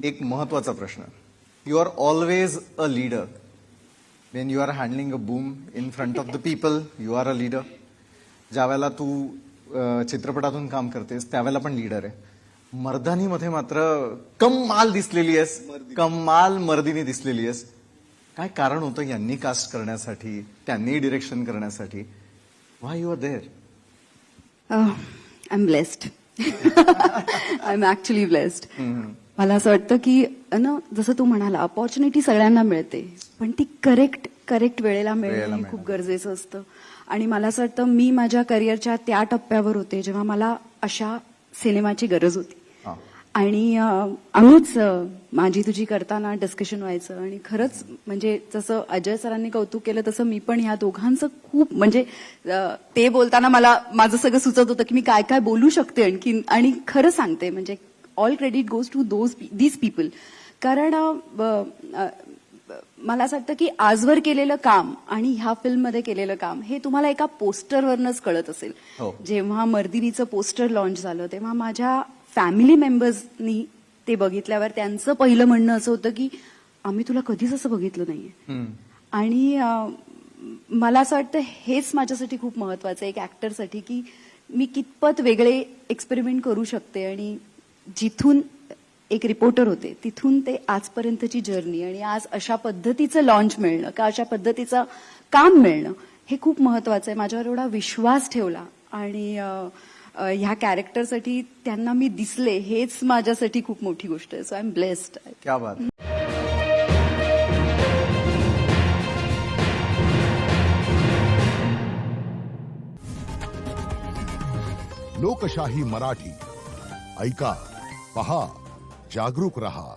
एक महत्वाचा प्रश्न. You are always a leader. When you are handling a boom in front of the people, you are a leader. ज्या वेळेला तू चित्रपटातून काम करतेस त्यावेळेला पण लीडर आहे. मर्दानीमध्ये मात्र कमाल दिसलेली आहेस, कमाल मर्दिनी दिसलेली आहेस. काय कारण होतं यांनी कास्ट करण्यासाठी, त्यांनी डिरेक्शन करण्यासाठी? Why you are there? I am blessed. I am actually blessed. मला असं वाटतं की ना, जसं तू म्हणाला, अपॉर्च्युनिटी सगळ्यांना मिळते, पण ती करेक्ट वेळेला मिळणं हे खूप गरजेचं असतं. आणि मला असं वाटतं मी माझ्या करिअरच्या त्या टप्प्यावर होते जेव्हा मला अशा सिनेमाची गरज होती. आणि आम्हीच माझी तुझी करताना डिस्कशन व्हायचं. आणि खरंच म्हणजे जसं अजय सरांनी कौतुक केलं तसं मी पण ह्या दोघांचं खूप म्हणजे ते बोलताना मला माझं सगळं सुचत होतं की मी काय काय बोलू शकते आणखी. आणि खरं सांगते म्हणजे all credit goes to these people. कारण मला असं वाटतं की आजवर केलेलं काम आणि ह्या फिल्ममध्ये केलेलं काम हे तुम्हाला एका पोस्टरवरनच कळत असेल. जेव्हा मर्दिनीचं पोस्टर लॉन्च झालं तेव्हा माझ्या फॅमिली मेंबर्सनी ते बघितल्यावर त्यांचं पहिलं म्हणणं असं होतं की आम्ही तुला कधीच असं बघितलं नाहीये. आणि मला असं वाटतं हेच माझ्यासाठी खूप महत्वाचं आहे एक ऍक्टरसाठी, की मी कितपत वेगळे एक्सपेरिमेंट करू शकते. आणि जिथून एक रिपोर्टर होते तिथून ते आजपर्यंतची जर्नी आणि आज अशा पद्धतीचं लॉन्च मिळणं का अशा पद्धतीचं काम मिळणं हे खूप महत्वाचं आहे. माझ्यावर एवढा विश्वास ठेवला आणि ह्या कॅरेक्टरसाठी त्यांना मी दिसले हेच माझ्यासाठी खूप मोठी गोष्ट आहे. So I am blessed. क्या बात. लोकशाही मराठी ऐका, पहा, जागरूक रहा.